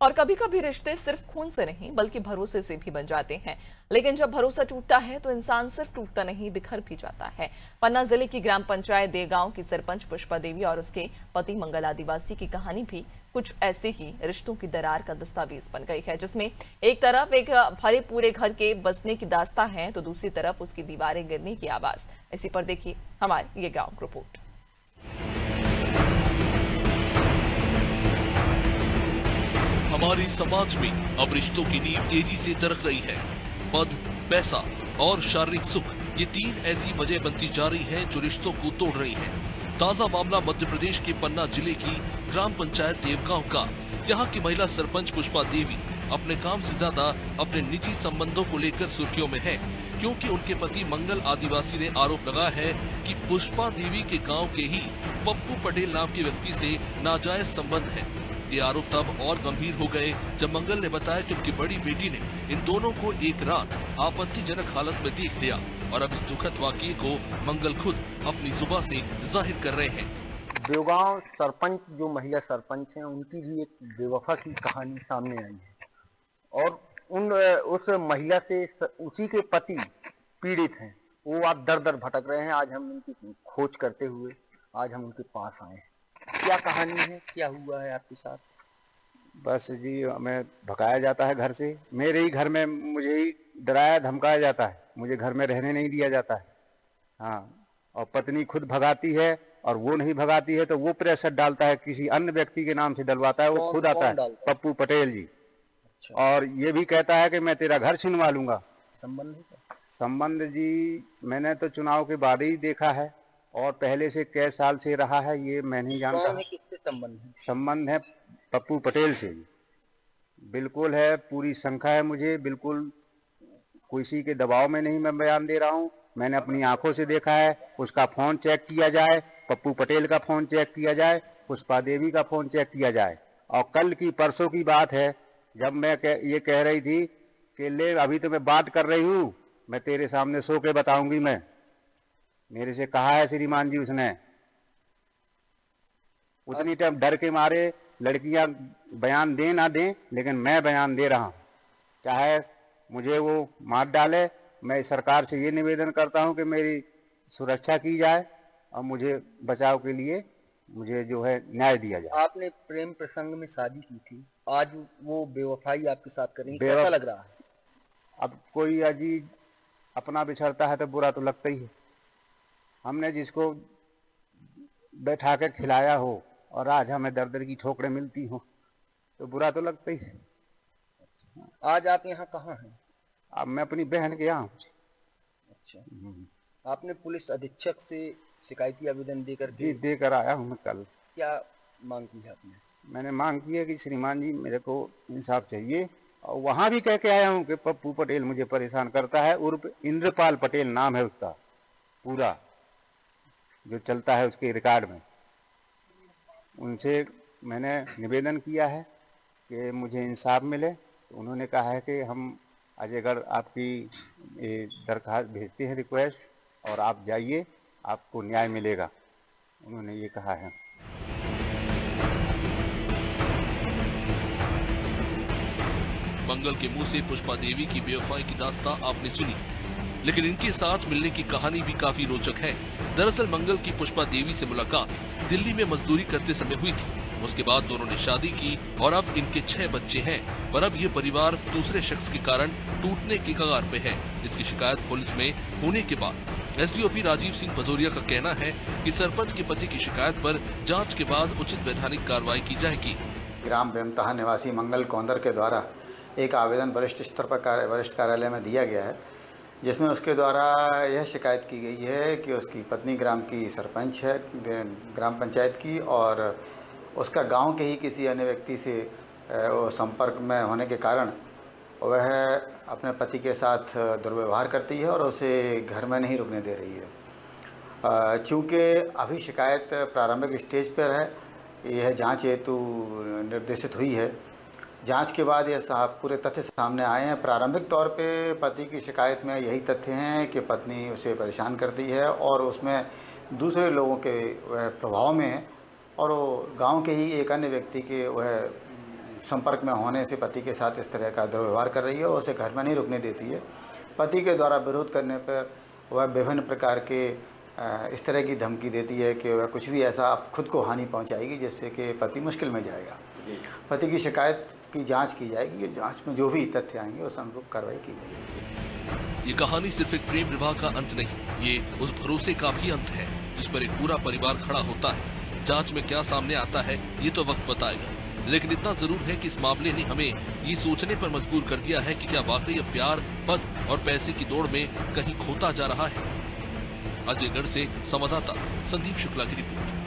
और कभी कभी रिश्ते सिर्फ खून से नहीं बल्कि भरोसे से भी बन जाते हैं। लेकिन जब भरोसा टूटता है तो इंसान सिर्फ टूटता नहीं, बिखर भी जाता है। पन्ना जिले की ग्राम पंचायत देगांव की सरपंच पुष्पा देवी और उसके पति मंगल आदिवासी की कहानी भी कुछ ऐसे ही रिश्तों की दरार का दस्तावेज बन गई है, जिसमें एक तरफ एक भरे पूरे घर के बसने की दास्तां है तो दूसरी तरफ उसकी दीवारें गिरने की आवाज। इसी पर देखिए हमारी ये ग्राउंड रिपोर्ट। हमारे समाज में अब रिश्तों की नींव तेजी से दरक रही है। पद, पैसा और शारीरिक सुख, ये तीन ऐसी वजह बनती जा रही हैं जो रिश्तों को तोड़ रही हैं। ताजा मामला मध्य प्रदेश के पन्ना जिले की ग्राम पंचायत देवगांव का। यहाँ की महिला सरपंच पुष्पा देवी अपने काम से ज्यादा अपने निजी संबंधों को लेकर सुर्खियों में है, क्योंकि उनके पति मंगल आदिवासी ने आरोप लगाया है कि पुष्पा देवी के गाँव के ही पप्पू पटेल नाम के व्यक्ति से नाजायज संबंध है। ये आरोप तब और गंभीर हो गए जब मंगल ने बताया कि उनकी बड़ी बेटी ने इन दोनों को एक रात आपत्तिजनक हालत में देख लिया और अब इस दुखद वाकये को मंगल खुद अपनी जुबान से जाहिर कर रहे हैं। देवगांव सरपंच जो महिला सरपंच हैं, उनकी भी एक बेवफा की कहानी सामने आई है और उस महिला से उसी के पति पीड़ित हैं। वो आप दर दर भटक रहे हैं। आज हम उनकी खोज करते हुए आज हम उनके पास आए हैं। क्या कहानी है, क्या हुआ है आपके साथ? बस जी, हमें भगाया जाता है घर से। मेरे ही घर में मुझे ही डराया धमकाया जाता है, मुझे घर में रहने नहीं दिया जाता है। हाँ, और पत्नी खुद भगाती है और वो नहीं भगाती है तो वो प्रेशर डालता है, किसी अन्य व्यक्ति के नाम से डलवाता है। वो खुद आता है, पप्पू पटेल जी। अच्छा। और ये भी कहता है कि मैं तेरा घर छिनवा लूंगा। संबंध जी मैंने तो चुनाव के बाद ही देखा है और पहले से कई साल से रहा है, ये मैं नहीं जानता। किससे संबंध है? संबंध है पप्पू पटेल से। बिल्कुल है, पूरी शंका है मुझे। बिल्कुल किसी के दबाव में नहीं मैं बयान दे रहा हूँ। मैंने अपनी आंखों से देखा है। उसका फोन चेक किया जाए, पप्पू पटेल का फोन चेक किया जाए, पुष्पा देवी का फोन चेक किया जाए। और कल की परसों की बात है जब मैं ये कह रही थी कि ले अभी तो मैं बात कर रही हूँ, मैं तेरे सामने सो के बताऊंगी। मैं मेरे से कहा है श्रीमान जी उसने। उतनी टाइम डर के मारे लड़कियां बयान दे ना दें, लेकिन मैं बयान दे रहा हूं। चाहे मुझे वो मार डाले, मैं सरकार से ये निवेदन करता हूं कि मेरी सुरक्षा की जाए और मुझे बचाव के लिए मुझे जो है न्याय दिया जाए। आपने प्रेम प्रसंग में शादी की थी, आज वो बेवफाई आपके साथ करेंगे, कैसा लग रहा है? अब कोई अजीज अपना बिछड़ता है तो बुरा तो लगता ही है। हमने जिसको बैठा के खिलाया हो और आज हमें दर दर की ठोकरें मिलती हो तो बुरा तो लगता ही है। आज आप यहाँ कहाँ हैं? अब मैं अपनी बहन के यहाँ। अच्छा, आपने पुलिस अधीक्षक से शिकायती आवेदन देकर आया हूँ मैं कल। क्या मांग की है आपने? मैंने मांग की है कि श्रीमान जी मेरे को इंसाफ चाहिए। और वहाँ भी कह के आया हूँ कि पप्पू पटेल मुझे परेशान करता है, उर्फ इंद्रपाल पटेल नाम है उसका पूरा जो चलता है उसके रिकॉर्ड में। उनसे मैंने निवेदन किया है कि मुझे इंसाफ मिले। तो उन्होंने कहा है कि हम अजयगढ़ आपकी दरखास्त भेजते हैं, रिक्वेस्ट, और आप जाइए, आपको न्याय मिलेगा। उन्होंने ये कहा है। मंगल के मुंह से पुष्पा देवी की बेवफाई की दास्तां आपने सुनी, लेकिन इनके साथ मिलने की कहानी भी काफी रोचक है। दरअसल मंगल की पुष्पा देवी से मुलाकात दिल्ली में मजदूरी करते समय हुई थी। उसके बाद दोनों ने शादी की और अब इनके 6 बच्चे हैं, पर अब ये परिवार दूसरे शख्स के कारण टूटने की कगार पे है। इसकी शिकायत पुलिस में होने के बाद एसडीओपी राजीव सिंह भदौरिया का कहना है कि सरपंच के पति की शिकायत पर जाँच के बाद उचित वैधानिक कार्रवाई की जाएगी। ग्राम बेमतहा निवासी मंगल कौंदर के द्वारा एक आवेदन वरिष्ठ स्तर पर वरिष्ठ कार्यालय में दिया गया है, जिसमें उसके द्वारा यह शिकायत की गई है कि उसकी पत्नी ग्राम की सरपंच है ग्राम पंचायत की, और उसका गांव के ही किसी अन्य व्यक्ति से संपर्क में होने के कारण वह अपने पति के साथ दुर्व्यवहार करती है और उसे घर में नहीं रुकने दे रही है। चूँकि अभी शिकायत प्रारंभिक स्टेज पर है, यह जांच हेतु निर्देशित हुई है। जांच के बाद यह पूरे तथ्य सामने आए हैं। प्रारंभिक तौर पे पति की शिकायत में यही तथ्य हैं कि पत्नी उसे परेशान करती है और उसमें दूसरे लोगों के वह प्रभाव में है और वो गांव के ही एक अन्य व्यक्ति के वह संपर्क में होने से पति के साथ इस तरह का दुर्व्यवहार कर रही है और उसे घर में नहीं रुकने देती है। पति के द्वारा विरोध करने पर वह विभिन्न प्रकार के इस तरह की धमकी देती है कि वह कुछ भी ऐसा खुद को हानि पहुंचाएगी जिससे कि पति मुश्किल में जाएगा। पति की शिकायत की जांच की जाएगी, जांच में जो भी तथ्य आएंगे उस अनुरूप कार्रवाई की जाएगी। ये कहानी सिर्फ एक प्रेम विवाह का अंत नहीं, ये उस भरोसे का भी अंत है जिस पर एक पूरा परिवार खड़ा होता है। जांच में क्या सामने आता है ये तो वक्त बताएगा, लेकिन इतना जरूर है कि इस मामले ने हमें ये सोचने पर मजबूर कर दिया है कि क्या वाकई अब प्यार, पद और पैसे की दौड़ में कहीं खोता जा रहा है। अजयगढ़ से संवाददाता संदीप शुक्ला की रिपोर्ट।